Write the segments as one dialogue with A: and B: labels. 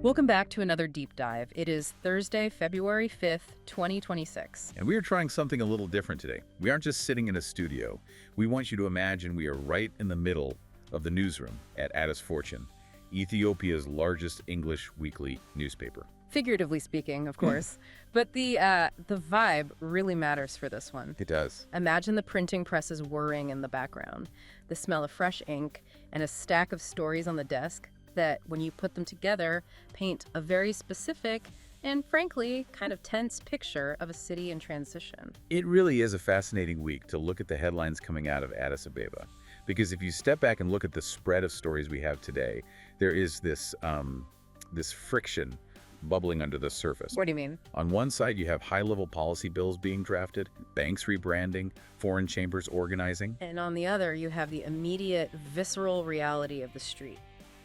A: Welcome back to another deep dive. It is Thursday, February 5th, 2026.
B: And we are trying something a little different today. We aren't just sitting in a studio. We want you to imagine we are right in the middle of the newsroom at Addis Fortune, Ethiopia's largest English weekly newspaper.
A: Figuratively speaking, of course. But the vibe really matters for this one.
B: It does.
A: Imagine the printing presses whirring in the background, the smell of fresh ink, and a stack of stories on the desk that, when you put them together, paint a very specific and, frankly, kind of tense picture of a city in transition.
B: It really is a fascinating week to look at the headlines coming out of Addis Ababa. Because if you step back and look at the spread of stories we have today, there is this friction bubbling under the surface.
A: What do you mean?
B: On one side, you have high-level policy bills being drafted, banks rebranding, foreign chambers organizing.
A: And on the other, you have the immediate, visceral reality of the street.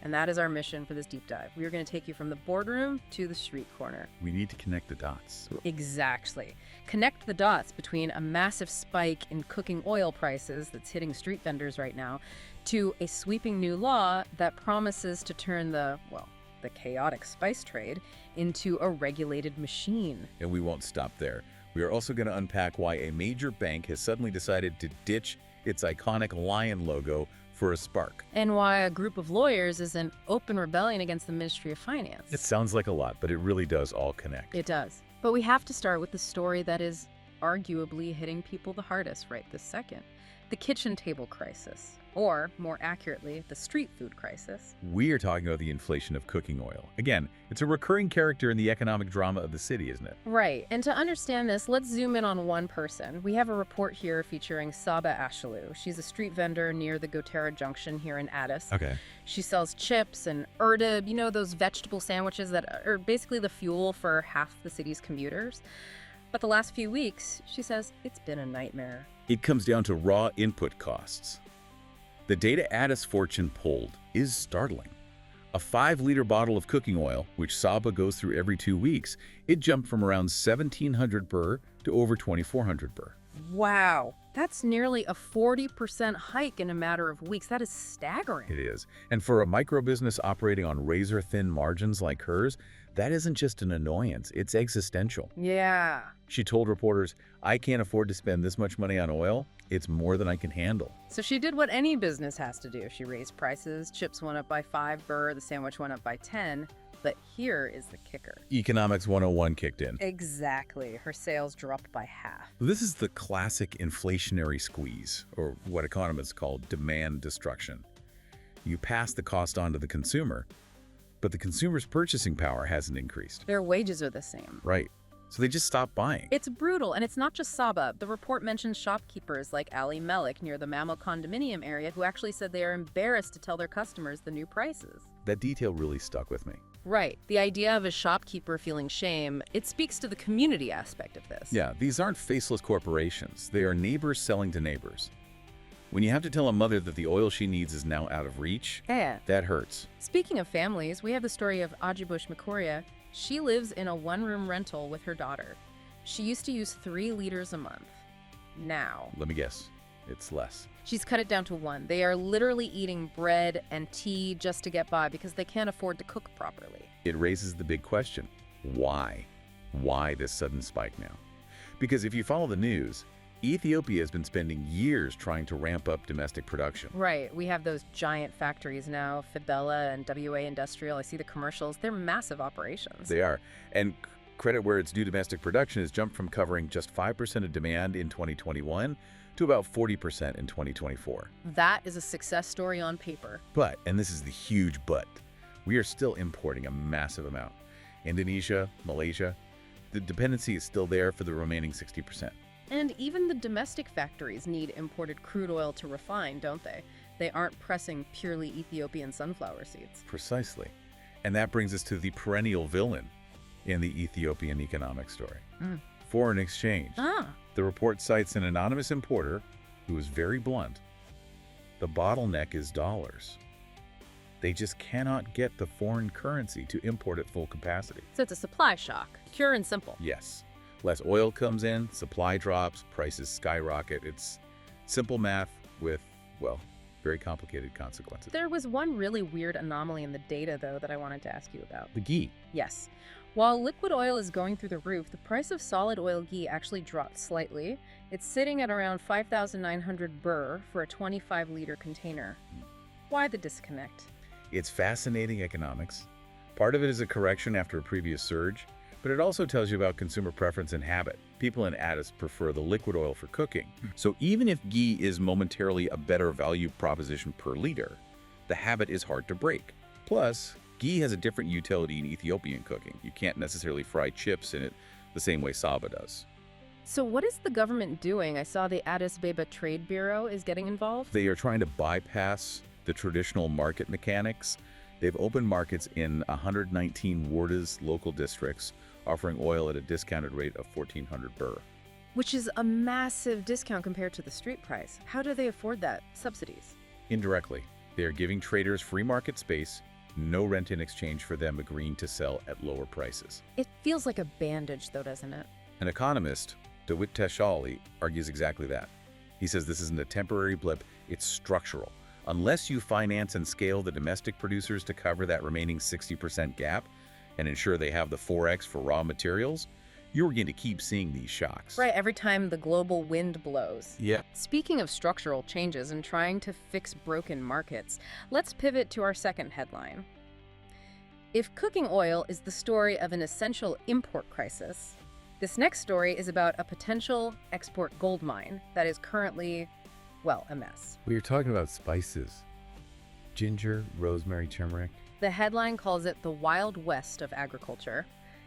A: And that is our mission for this deep dive. We are going to take you from the boardroom to the street corner.
B: We need to connect the dots.
A: Exactly. Connect the dots between a massive spike in cooking oil prices that's hitting street vendors right now to a sweeping new law that promises to turn the chaotic spice trade into a regulated machine.
B: And we won't stop there. We are also going to unpack why a major bank has suddenly decided to ditch its iconic lion logo for a spark.
A: And why a group of lawyers is in open rebellion against the Ministry of Finance.
B: It sounds like a lot, but it really does all connect.
A: It does. But we have to start with the story that is arguably hitting people the hardest right this second. The kitchen table crisis, or more accurately, the street food crisis.
B: We are talking about the inflation of cooking oil. Again, it's a recurring character in the economic drama of the city, isn't it?
A: Right. And to understand this, let's zoom in on one person. We have a report here featuring Saba Ashalu. She's a street vendor near the Gotera Junction here in Addis.
B: Okay.
A: She sells chips and erdib, those vegetable sandwiches that are basically the fuel for half the city's commuters. But the last few weeks, she says, it's been a nightmare.
B: It comes down to raw input costs. The data Addis Fortune pulled is startling. A 5-liter bottle of cooking oil, which Saba goes through every 2 weeks, it jumped from around 1,700 birr to over 2,400 birr.
A: Wow, that's nearly a 40% hike in a matter of weeks. That is staggering.
B: It is. And for a micro business operating on razor-thin margins like hers, that isn't just an annoyance, it's existential.
A: Yeah.
B: She told reporters, "I can't afford to spend this much money on oil. It's more than I can handle."
A: So she did what any business has to do. She raised prices, chips went up by 5 birr, the sandwich went up by 10. But here is the kicker.
B: Economics 101 kicked in.
A: Exactly. Her sales dropped by half.
B: This is the classic inflationary squeeze, or what economists call demand destruction. You pass the cost on to the consumer, but the consumer's purchasing power hasn't increased.
A: Their wages are the same.
B: Right. So they just stop buying.
A: It's brutal, and it's not just Saba. The report mentions shopkeepers like Ali Melik near the Mammo condominium area who actually said they are embarrassed to tell their customers the new prices.
B: That detail really stuck with me.
A: Right. The idea of a shopkeeper feeling shame, it speaks to the community aspect of this.
B: Yeah, these aren't faceless corporations. They are neighbors selling to neighbors. When you have to tell a mother that the oil she needs is now out of reach, that hurts.
A: Speaking of families, we have the story of Ajibush Makoria. She lives in a one-room rental with her daughter. She used to use 3 liters a month. Now,
B: Let me guess. It's less.
A: she's cut it down to 1. They are literally eating bread and tea just to get by because they can't afford to cook properly.
B: It raises the big question. Why? Why this sudden spike now? Because if you follow the news, Ethiopia has been spending years trying to ramp up domestic production.
A: Right. We have those giant factories now, Fibella and WA Industrial. I see the commercials. They're massive operations.
B: They are. And credit where its due, domestic production has jumped from covering just 5% of demand in 2021 to about 40% in 2024.
A: That is a success story on paper.
B: But, and this is the huge but, we are still importing a massive amount. Indonesia, Malaysia, the dependency is still there for the remaining 60%.
A: And even the domestic factories need imported crude oil to refine, don't they? They aren't pressing purely Ethiopian sunflower seeds.
B: Precisely. And that brings us to the perennial villain in the Ethiopian economic story. Foreign exchange. The report cites an anonymous importer who is very blunt. The bottleneck is dollars. They just cannot get the foreign currency to import at full capacity.
A: So it's a supply shock, pure and simple.
B: Yes. Less oil comes in, supply drops, prices skyrocket. It's simple math with, very complicated consequences.
A: There was one really weird anomaly in the data, though, that I wanted to ask you about.
B: The ghee.
A: Yes. While liquid oil is going through the roof, the price of solid oil ghee actually dropped slightly. It's sitting at around 5,900 birr for a 25-liter container. Why the disconnect?
B: It's fascinating economics. Part of it is a correction after a previous surge, but it also tells you about consumer preference and habit. People in Addis prefer the liquid oil for cooking. So even if ghee is momentarily a better value proposition per liter, the habit is hard to break. Plus, ghee has a different utility in Ethiopian cooking. You can't necessarily fry chips in it the same way Saba does.
A: So what is the government doing? I saw the Addis Ababa Trade Bureau is getting involved.
B: They are trying to bypass the traditional market mechanics. They've opened markets in 119 Warda's local districts, offering oil at a discounted rate of 1,400 birr.
A: Which is a massive discount compared to the street price. How do they afford that? Subsidies?
B: Indirectly, they are giving traders free market space, no rent in exchange for them agreeing to sell at lower prices.
A: It feels like a bandage, though, doesn't it?
B: An economist, DeWitt Teshali, argues exactly that. He says this isn't a temporary blip, it's structural. Unless you finance and scale the domestic producers to cover that remaining 60% gap and ensure they have the 4x for raw materials, you're going to keep seeing these shocks.
A: Right, every time the global wind blows.
B: Yeah.
A: Speaking of structural changes and trying to fix broken markets, let's pivot to our second headline. If cooking oil is the story of an essential import crisis, this next story is about a potential export gold mine that is currently, well, a mess.
B: We are talking about spices. Ginger, rosemary, turmeric.
A: The headline calls it the Wild West of agriculture,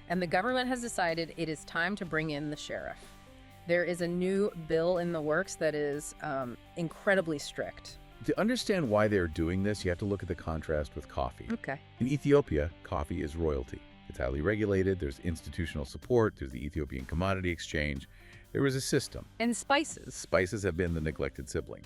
A: and the government has decided it is time to bring in the sheriff. There is a new bill in the works that is incredibly strict.
B: To understand why they're doing this, you have to look at the contrast with coffee.
A: Okay.
B: In Ethiopia, coffee is royalty. It's highly regulated, there's institutional support, there's the Ethiopian Commodity Exchange. There is a system.
A: And spices.
B: Spices have been the neglected sibling.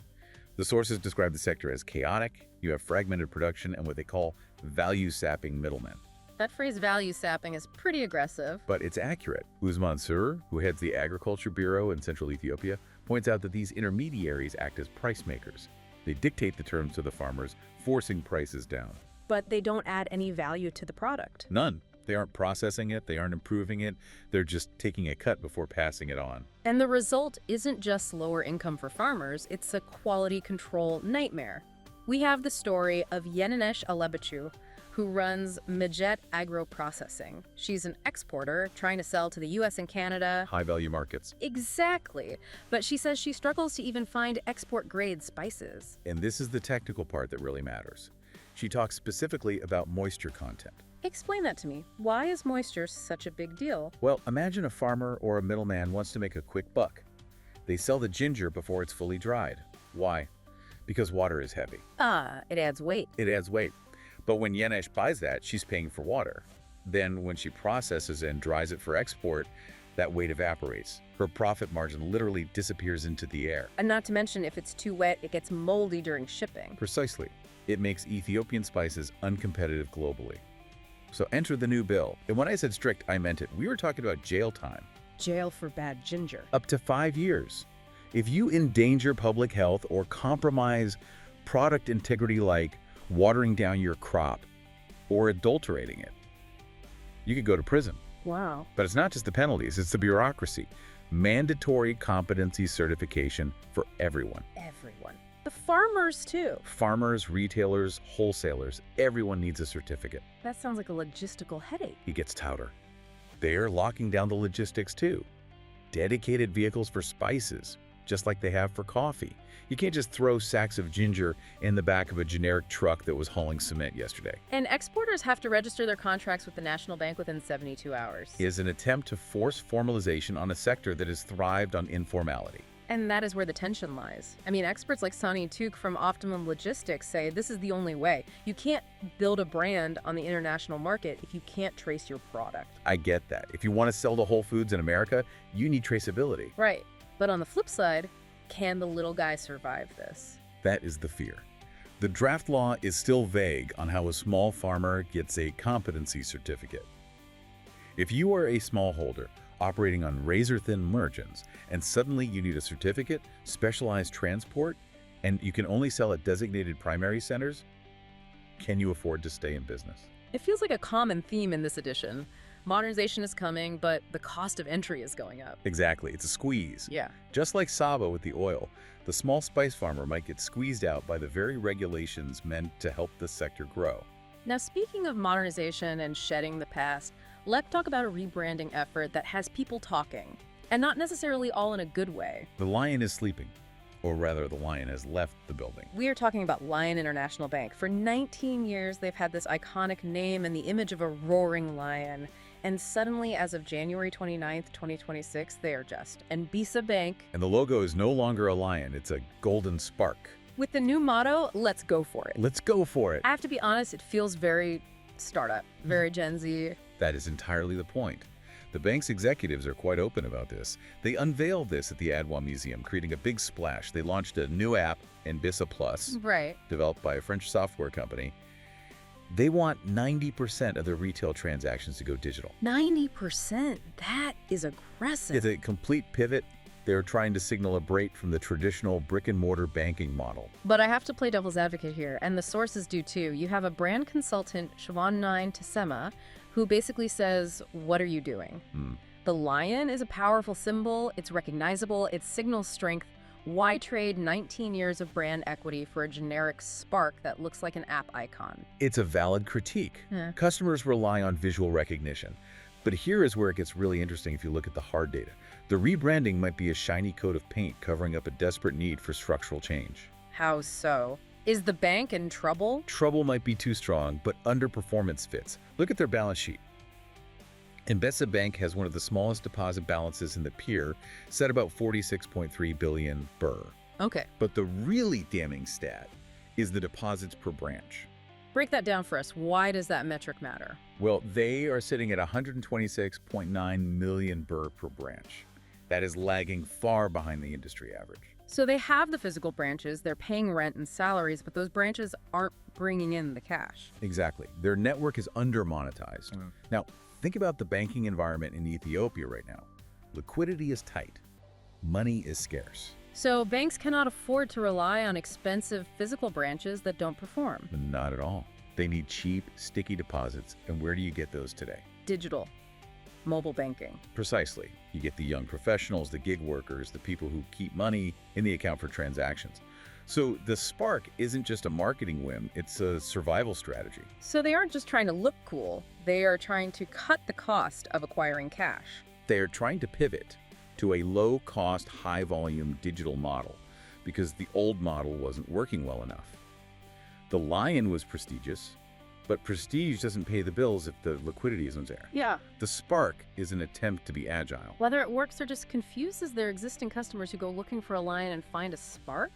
B: The sources describe the sector as chaotic. You have fragmented production and what they call value-sapping middlemen.
A: That phrase value sapping is pretty aggressive.
B: But it's accurate. Usman Sur, who heads the Agriculture Bureau in central Ethiopia, points out that these intermediaries act as price makers. They dictate the terms to the farmers, forcing prices down.
A: But they don't add any value to the product.
B: None. They aren't processing it, they aren't improving it, they're just taking a cut before passing it on.
A: And the result isn't just lower income for farmers, it's a quality control nightmare. We have the story of Yenenesh Alebachu, who runs Majet Agro Processing. She's an exporter trying to sell to the US and Canada.
B: High-value markets.
A: Exactly. But she says she struggles to even find export-grade spices.
B: And this is the technical part that really matters. She talks specifically about moisture content.
A: Explain that to me. Why is moisture such a big deal?
B: Well, imagine a farmer or a middleman wants to make a quick buck. They sell the ginger before it's fully dried. Why? Because water is heavy.
A: It adds weight.
B: It adds weight. But when Yenesh buys that, she's paying for water. Then when she processes and dries it for export, that weight evaporates. Her profit margin literally disappears into the air.
A: And not to mention, if it's too wet, it gets moldy during shipping.
B: Precisely. It makes Ethiopian spices uncompetitive globally. So enter the new bill. And when I said strict, I meant it. We were talking about jail time.
A: Jail for bad ginger.
B: Up to 5 years. If you endanger public health or compromise product integrity like watering down your crop or adulterating it, you could go to prison.
A: Wow.
B: But it's not just the penalties, it's the bureaucracy. Mandatory competency certification for everyone.
A: Everyone. The farmers, too.
B: Farmers, retailers, wholesalers, everyone needs a certificate.
A: That sounds like a logistical headache.
B: It gets touter. They're locking down the logistics too. Dedicated vehicles for spices, just like they have for coffee. You can't just throw sacks of ginger in the back of a generic truck that was hauling cement yesterday.
A: And exporters have to register their contracts with the National Bank within 72 hours.
B: It is an attempt to force formalization on a sector that has thrived on informality.
A: And that is where the tension lies. I mean, experts like Sonny Took from Optimum Logistics say this is the only way. You can't build a brand on the international market if you can't trace your product.
B: I get that. If you want to sell to Whole Foods in America, you need traceability.
A: Right. But on the flip side, can the little guy survive this?
B: That is the fear. The draft law is still vague on how a small farmer gets a competency certificate. If you are a smallholder operating on razor-thin margins and suddenly you need a certificate, specialized transport, and you can only sell at designated primary centers, can you afford to stay in business?
A: It feels like a common theme in this edition. Modernization is coming, but the cost of entry is going up.
B: Exactly. It's a squeeze.
A: Yeah.
B: Just like Saba with the oil, the small spice farmer might get squeezed out by the very regulations meant to help the sector grow.
A: Now, speaking of modernization and shedding the past, let's talk about a rebranding effort that has people talking, and not necessarily all in a good way.
B: The lion is sleeping, or rather the lion has left the building.
A: We are talking about Lion International Bank. For 19 years, they've had this iconic name and the image of a roaring lion. And suddenly, as of January 29th, 2026, they are just Mbisa Bank.
B: And the logo is no longer a lion, it's a golden spark.
A: With the new motto, let's go for it.
B: Let's go for it.
A: I have to be honest, it feels very startup, very Gen Z.
B: That is entirely the point. The bank's executives are quite open about this. They unveiled this at the Adwa Museum, creating a big splash. They launched a new app, Mbisa Plus,
A: Right.
B: developed by a French software company. They want 90% of their retail transactions to go digital.
A: 90%? That is aggressive.
B: It's a complete pivot. They're trying to signal a break from the traditional brick-and-mortar banking model.
A: But I have to play devil's advocate here, and the sources do too. You have a brand consultant, Siobhan Nine Tassema, who basically says, what are you doing? The lion is a powerful symbol, it's recognizable, it signals strength. Why trade 19 years of brand equity for a generic spark that looks like an app icon?
B: It's a valid critique.
A: Yeah.
B: Customers rely on visual recognition. But here is where it gets really interesting if you look at the hard data. The rebranding might be a shiny coat of paint covering up a desperate need for structural change.
A: How so? Is the bank in trouble?
B: Trouble might be too strong, but underperformance fits. Look at their balance sheet. Mbesa Bank has one of the smallest deposit balances in the peer, set about 46.3 billion birr.
A: Okay,
B: But the really damning stat is the deposits per branch.
A: break that down for us. Why does that metric matter?
B: Well, they are sitting at 126.9 million birr per branch. That is lagging far behind the industry average.
A: So they have the physical branches, they're paying rent and salaries, but those branches aren't bringing in the cash.
B: Exactly. Their network is under-monetized. Now, think about the banking environment in Ethiopia right now. Liquidity is tight. Money is scarce.
A: So banks cannot afford to rely on expensive physical branches that don't perform.
B: Not at all. They need cheap, sticky deposits. And where do you get those today?
A: Digital, mobile banking.
B: Precisely. You get the young professionals, the gig workers, the people who keep money in the account for transactions. So the Spark isn't just a marketing whim, it's a survival strategy.
A: So they aren't just trying to look cool, they are trying to cut the cost of acquiring cash.
B: They are trying to pivot to a low-cost, high-volume digital model because the old model wasn't working well enough. The Lion was prestigious, but prestige doesn't pay the bills if the liquidity isn't there.
A: Yeah.
B: The Spark is an attempt to be agile.
A: Whether it works or just confuses their existing customers who go looking for a lion and find a spark,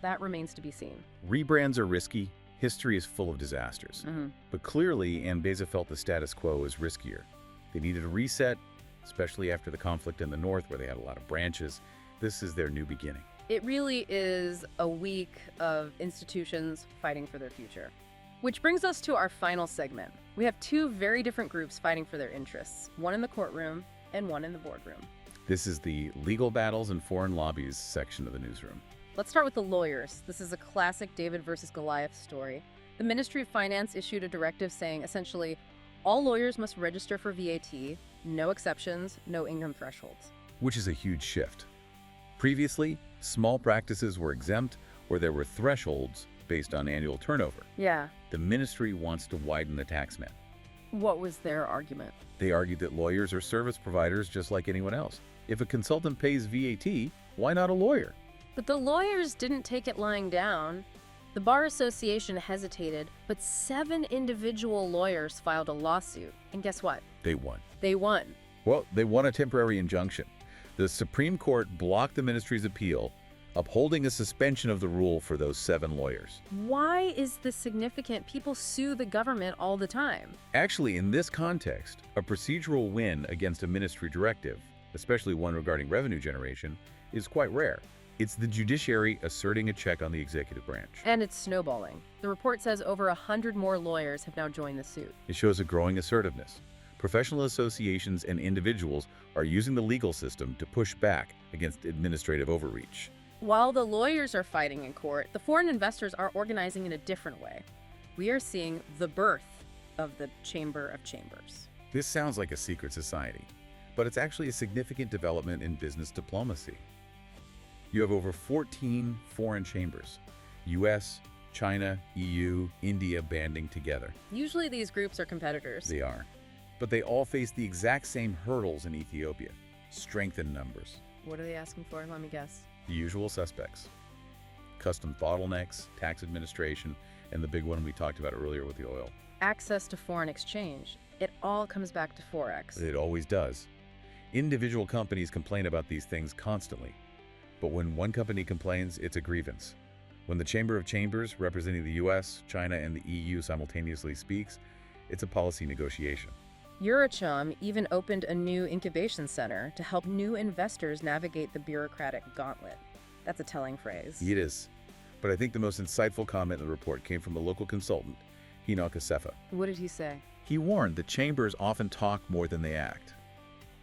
A: that remains to be seen.
B: Rebrands are risky. History is full of disasters. But clearly, Mbesa felt the status quo was riskier. They needed a reset, especially after the conflict in the north where they had a lot of branches. This is their new beginning.
A: It really is a week of institutions fighting for their future. Which brings us to our final segment. We have two very different groups fighting for their interests, one in the courtroom and one in the boardroom.
B: This is the legal battles and foreign lobbies section of the newsroom.
A: Let's start with the lawyers. This is a classic David versus Goliath story. The Ministry of Finance issued a directive saying, essentially, all lawyers must register for VAT, no exceptions, no income thresholds.
B: Which is a huge shift. Previously, small practices were exempt or there were thresholds based on annual turnover.
A: Yeah.
B: The ministry wants to widen the tax net.
A: What was their argument?
B: They argued that lawyers are service providers just like anyone else. If a consultant pays VAT, why not a lawyer?
A: But the lawyers didn't take it lying down. The Bar Association hesitated, but 7 individual lawyers filed a lawsuit. And guess what?
B: They won.
A: They won.
B: Well, they won a temporary injunction. The Supreme Court blocked the ministry's appeal, upholding a suspension of the rule for those 7 lawyers.
A: Why is this significant? People sue the government all the time.
B: Actually, in this context, a procedural win against a ministry directive, especially one regarding revenue generation, is quite rare. It's the judiciary asserting a check on the executive branch.
A: And it's snowballing. The report says over 100 more lawyers have now joined the suit.
B: It shows a growing assertiveness. Professional associations and individuals are using the legal system to push back against administrative overreach.
A: While the lawyers are fighting in court, the foreign investors are organizing in a different way. We are seeing the birth of the Chamber of Chambers.
B: This sounds like a secret society, but it's actually a significant development in business diplomacy. You have over 14 foreign chambers, US, China, EU, India banding together.
A: Usually these groups are competitors.
B: They are. But they all face the exact same hurdles in Ethiopia. Strength in numbers.
A: What are they asking for? Let me guess.
B: The usual suspects. Custom bottlenecks, tax administration, and the big one we talked about earlier with the oil.
A: Access to foreign exchange. It all comes back to Forex.
B: It always does. Individual companies complain about these things constantly. But when one company complains, it's a grievance. When the Chamber of Chambers, representing the US, China, and the EU simultaneously speaks, it's a policy negotiation.
A: Eurochum even opened a new incubation center to help new investors navigate the bureaucratic gauntlet. That's a telling phrase.
B: It is. But I think the most insightful comment in the report came from a local consultant, Enoch Asefa.
A: What did he say?
B: He warned that chambers often talk more than they act.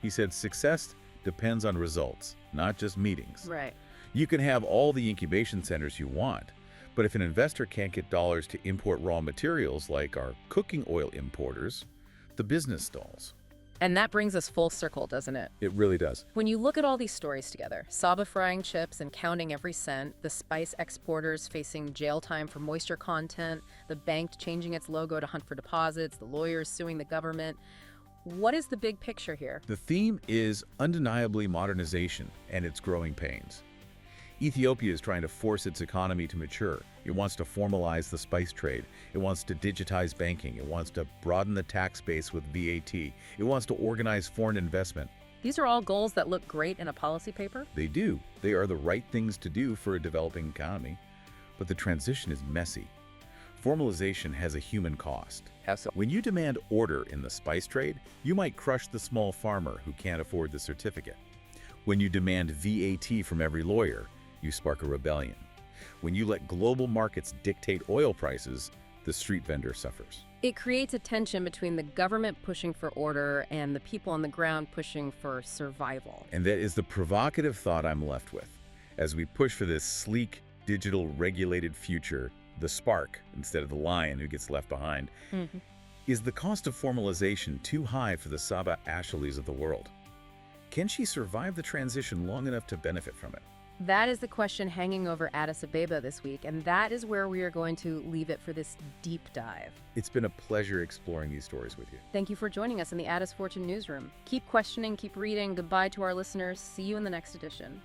B: He said success depends on results, not just meetings.
A: Right.
B: You can have all the incubation centers you want, but if an investor can't get dollars to import raw materials like our cooking oil importers, the business stalls.
A: And that brings us full circle, doesn't it?
B: It really does.
A: When you look at all these stories together, Saba frying chips and counting every cent, the spice exporters facing jail time for moisture content, the bank changing its logo to hunt for deposits, the lawyers suing the government, what is the big picture here?
B: The theme is undeniably modernization and its growing pains. Ethiopia is trying to force its economy to mature. It wants to formalize the spice trade. It wants to digitize banking. It wants to broaden the tax base with VAT. It wants to organize foreign investment.
A: These are all goals that look great in a policy paper.
B: They do. They are the right things to do for a developing economy. But the transition is messy. Formalization has a human cost. When you demand order in the spice trade, you might crush the small farmer who can't afford the certificate. When you demand VAT from every lawyer, you spark a rebellion. When you let global markets dictate oil prices, the street vendor suffers.
A: It creates a tension between the government pushing for order and the people on the ground pushing for survival.
B: And that is the provocative thought I'm left with. As we push for this sleek, digital, regulated future, the spark instead of the lion who gets left behind, is the cost of formalization too high for the Saba Ashley's of the world? Can she survive the transition long enough to benefit from it?
A: That is the question hanging over Addis Ababa this week, and that is where we are going to leave it for this deep dive.
B: It's been a pleasure exploring these stories with you.
A: Thank you for joining us in the Addis Fortune Newsroom. Keep questioning, keep reading. Goodbye to our listeners. See you in the next edition.